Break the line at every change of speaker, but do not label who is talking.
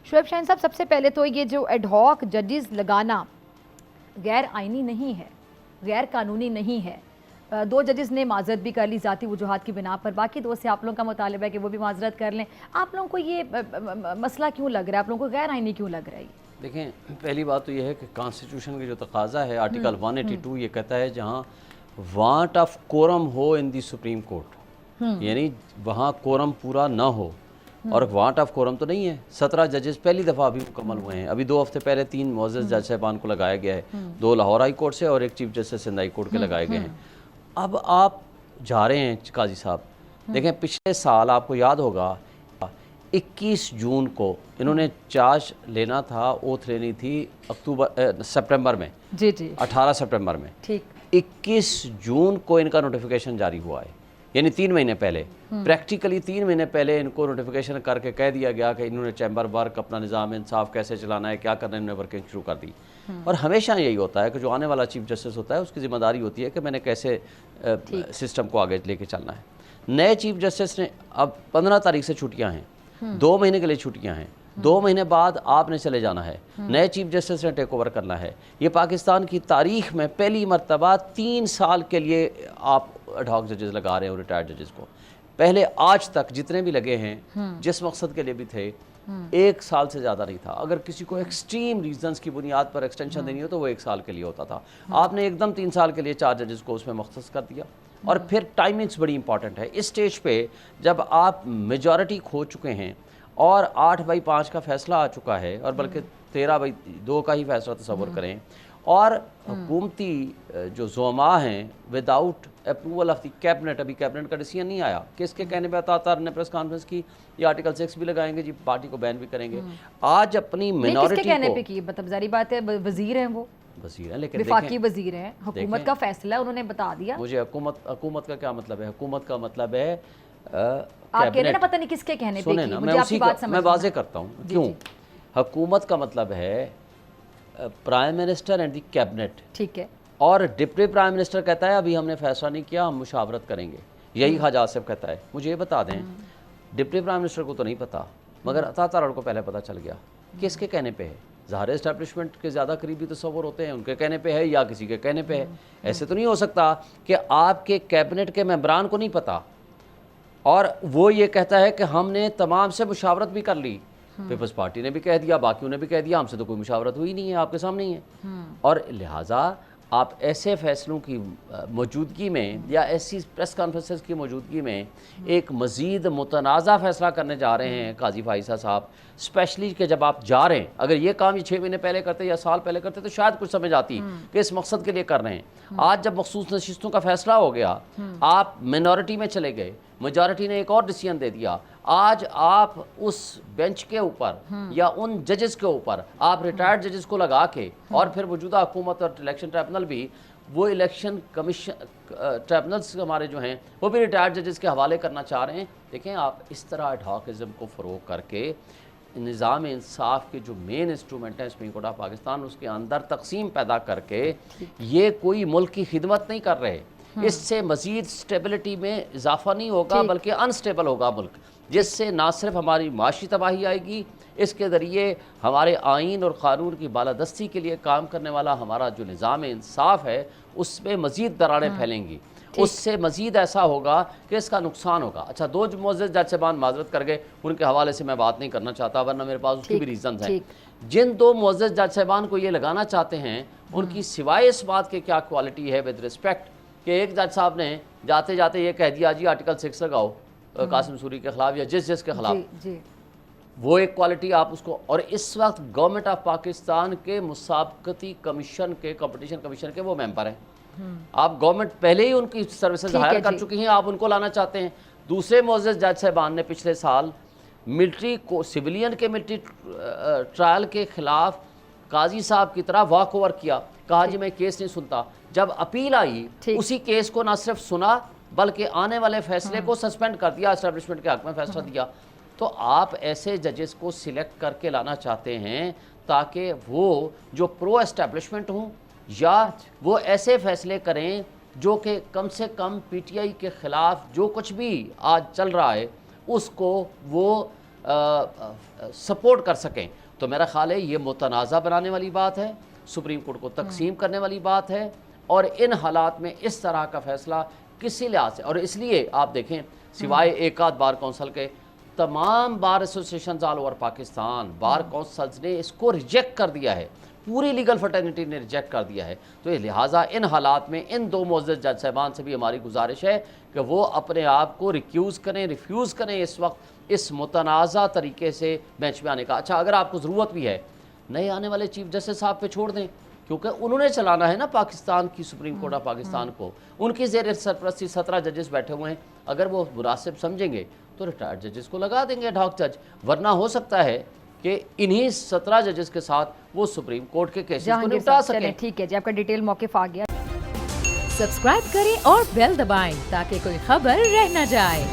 شعیب شاہین صاحب، سب سے پہلے تو یہ جو ایڈ ہاک ججز لگانا غیر آئینی نہیں ہے، غیر قانونی نہیں ہے. 2 ججز نے معذرت بھی کر لی ذاتی وجوہات کی بنا پر، باقی 2 سے آپ لوگوں کا مطالبہ ہے کہ وہ بھی معذرت کر لیں. آپ لوگوں کو یہ مسئلہ کیوں لگ رہا ہے؟ آپ لوگوں کو غیر آئینی کیوں لگ رہا ہے؟
دیکھیں، پہلی بات تو یہ ہے کہ کانسٹیٹیوشن کا جو تقاضا ہے آرٹیکل 182 یہ کہتا ہے جہاں want of quorum who in the supreme court, یعنی وہاں کورم پورا نہ ہو. اور وانٹ آف کورم تو نہیں ہے. 17 ججز پہلی دفعہ ابھی مکمل ہوئے ہیں. ابھی 2 ہفتے پہلے 3 معزز جج صاحبان کو لگایا گیا ہے، 2 لاہور ہائی کورٹ سے اور 1 chief justice Sindh high court کے لگائے گئے ہیں. اب آپ جا رہے ہیں قاضی صاحب، دیکھیں پچھلے سال آپ کو یاد ہوگا 21 جون کو انہوں نے چارج لینا تھا، اوتھ لینی تھی سپٹمبر میں،
جی جی
18 سپٹمبر میں.
ٹھیک
21 جون کو ان کا نوٹیفیکیشن جاری ہوا ہے، یعنی 3 مہینے پہلے. پریکٹیکلی 3 مہینے پہلے ان کو نوٹیفیکیشن کر کے کہہ دیا گیا کہ انہوں نے چیمبر ورک، اپنا نظام انصاف کیسے چلانا ہے، کیا کرنا ہے، انہوں نے ورکنگ شروع کر دی. اور ہمیشہ یہی ہوتا ہے کہ جو آنے والا چیف جسٹس ہوتا ہے اس کی ذمہ داری ہوتی ہے کہ میں نے کیسے سسٹم کو آگے لے کے چلنا ہے. نئے چیف جسٹس نے اب 15 تاریخ سے چھٹیاں ہیں، 2 مہینے کے لیے چھٹیاں ہیں، 2 مہینے بعد آپ نے چلے جانا ہے. نئے چیف جسٹس نے ٹیک اوور کرنا ہے. یہ پاکستان کی تاریخ میں پہلی مرتبہ 3 سال کے لیے آپ ایڈ ہاک ججز لگا رہے ہیں، ریٹائرڈ ججز کو. پہلے آج تک جتنے بھی لگے ہیں جس مقصد کے لیے بھی تھے 1 سال سے زیادہ نہیں تھا. اگر کسی کو ایکسٹریم ریزنز کی بنیاد پر ایکسٹینشن دینی ہو تو وہ 1 سال کے لیے ہوتا تھا. آپ نے ایک دم 3 سال کے لیے 4 ججز کو اس میں مختص کر دیا. اور پھر ٹائمنگز بڑی امپورٹنٹ ہے. اس سٹیج پہ جب آپ میجورٹی کھو چکے ہیں اور 8/5 کا فیصلہ آ چکا ہے، اور بلکہ 13/2 کا ہی فیصلہ تصور کریں، اور حکومتی جو زعماء ہیں without approval of the cabinet, ابھی کیبنٹ کا ڈیسیژن نہیں آیا، کس کے کہنے پہ عطا نے پریس کانفرنس کی یہ آرٹیکل 6 بھی لگائیں گے جی، پارٹی کو بین بھی کریں گے. آج اپنی مینورٹی کو،
کس کے کہنے پہ کی؟ مطلب ظاہری بات ہے وزیر ہیں، وہ
وزیر ہیں، لیکن
وفاقی وزیر ہیں، حکومت کا فیصلہ انہوں نے بتا دیا.
مجھے حکومت کا کیا مطلب ہے؟ حکومت کا مطلب ہے
آپ کہہ رہے ہیں نا پتہ نہیں کس کے کہنے پہ کی. مجھے آپ کی بات سمجھ
میں واضح کرتا ہوں کیوں. حکومت کا مطلب ہے prime minister and the cabinet.
ٹھیک ہے.
اور ڈپٹی پرائم منسٹر کہتا ہے ابھی ہم نے فیصلہ نہیں کیا، ہم مشاورت کریں گے. یہی خواجہ آصف کہتا ہے. مجھے یہ بتا دیں، ڈپٹی پرائم منسٹر کو تو نہیں پتا، مگر عطا کو پہلے پتا چل گیا. کس کے کہنے پہ ہے؟ ظاہر اسٹیبلشمنٹ کے زیادہ قریبی تصور ہوتے ہیں، ان کے کہنے پہ ہے یا کسی کے کہنے پہ ہے. ایسے تو نہیں ہو سکتا کہ آپ کے کیبنٹ کے ممبران کو نہیں پتا اور وہ یہ کہتا ہے کہ ہم نے تمام سے مشاورت بھی کر لی. پیپلز پارٹی نے بھی کہہ دیا، باقیوں نے بھی کہہ دیا، ہم سے تو کوئی مشاورت ہوئی نہیں ہے، آپ کے سامنے ہی ہے. اور لہٰذا آپ ایسے فیصلوں کی موجودگی میں یا ایسی پریس کانفرنسز کی موجودگی میں ایک مزید متنازع فیصلہ کرنے جا رہے ہیں قاضی فائزہ صاحب، اسپیشلی کہ جب آپ جا رہے ہیں. اگر یہ کام یہ 6 مہینے پہلے کرتے یا سال پہلے کرتے تو شاید کچھ سمجھ آتی کہ اس مقصد کے لیے کر رہے ہیں. آج جب مخصوص نشستوں کا فیصلہ ہو گیا، آپ مینورٹی میں چلے گئے، میجورٹی نے ایک اور ڈیسیژن دے دیا. آج آپ اس بینچ کے اوپر یا ان ججز کے اوپر آپ ریٹائرڈ ججز کو لگا کے، اور پھر موجودہ حکومت اور الیکشن ٹرائبونل بھی، وہ الیکشن کمیشن ٹرائبونلز ہمارے جو ہیں وہ بھی ریٹائرڈ ججز کے حوالے کرنا چاہ رہے ہیں. دیکھیں آپ اس طرح ایڈ ہاکزم کو فروغ کر کے نظام انصاف کے جو مین انسٹرومنٹ ہیں سپریم کورٹ آف پاکستان، اس کے اندر تقسیم پیدا کر کے یہ کوئی ملک کی خدمت نہیں کر رہے. اس سے مزید سٹیبلٹی میں اضافہ نہیں ہوگا بلکہ انسٹیبل ہوگا ملک، جس سے نہ صرف ہماری معاشی تباہی آئے گی، اس کے ذریعے ہمارے آئین اور قانون کی بالادستی کے لیے کام کرنے والا ہمارا جو نظام انصاف ہے اس میں مزید دراڑیں پھیلیں گی. اس سے مزید ایسا ہوگا کہ اس کا نقصان ہوگا. اچھا، 2 معزز جج صاحبان معذرت کر گئے، ان کے حوالے سے میں بات نہیں کرنا چاہتا، ورنہ میرے پاس اس کی بھی ریزنز ہیں. جن 2 معزز جج صاحبان کو یہ لگانا چاہتے ہیں، ان کی سوائے اس بات کے کیا کوالٹی ہے ود رسپیکٹ کہ ایک جج صاحب نے جاتے جاتے یہ کہہ دیا جی آرٹیکل 6 لگاؤ قاسم سوری کے خلاف یا جس کے خلاف، وہ ایک کوالٹی آپ اس کو. اور اس وقت گورنمنٹ آف پاکستان کے مسابقتی کمیشن کے، کمپٹیشن کمیشن کے وہ ممبر ہیں. آپ گورنمنٹ پہلے ہی ان کی سروسز ہائر کر چکی ہیں، آپ ان کو لانا چاہتے ہیں. دوسرے معزز جج صاحبان نے پچھلے سال ملٹری کو، سویلین کے ملٹری ٹرائل کے خلاف قاضی صاحب کی طرح واک اوور کیا، کہا جی میں کیس نہیں سنتا. جب اپیل آئی اسی کیس کو نہ صرف سنا بلکہ آنے والے فیصلے کو سسپینڈ کر دیا، اسٹیبلشمنٹ کے حق میں فیصلہ دیا. تو آپ ایسے ججز کو سلیکٹ کر کے لانا چاہتے ہیں تاکہ وہ جو پرو اسٹیبلشمنٹ ہوں یا وہ ایسے فیصلے کریں جو کہ کم سے کم پی ٹی آئی کے خلاف جو کچھ بھی آج چل رہا ہے اس کو وہ سپورٹ کر سکیں. تو میرا خیال ہے یہ متنازع بنانے والی بات ہے, سپریم کورٹ کو تقسیم کرنے والی بات ہے, اور ان حالات میں اس طرح کا فیصلہ کسی لحاظ سے, اور اس لیے آپ دیکھیں سوائے ایک آدھ بار کونسل کے تمام بار associations all over Pakistan, bar councils نے اس کو ریجیکٹ کر دیا ہے, پوری لیگل فرٹرنیٹی نے ریجیکٹ کر دیا ہے. تو یہ لہٰذا ان حالات میں ان دو معزز جج صاحبان سے بھی ہماری گزارش ہے کہ وہ اپنے آپ کو ریفیوز کریں اس وقت اس متنازع طریقے سے بینچ میں آنے کا. اچھا اگر آپ کو ضرورت بھی ہے نئے آنے والے چیف جسٹس صاحب پہ چھوڑ دیں, کیونکہ انہوں نے چلانا ہے نا پاکستان کی سپریم کورٹ آف پاکستان کو, ان کی زیر سرپرستی 17 ججز بیٹھے ہوئے ہیں. اگر وہ مناسب سمجھیں گے تو ریٹائرڈ ججز کو لگا دیں گے ایڈ-ہاک جج, ورنہ ہو سکتا ہے کہ انہی 17 ججز کے ساتھ وہ سپریم کورٹ کے کیسز کو نپٹا سکیں.
ٹھیک ہے جی, آپ کا ڈیٹیل موقف آ گیا.
سبسکرائب کریں اور بیل دبائیں تاکہ کوئی خبر رہ نہ جائے.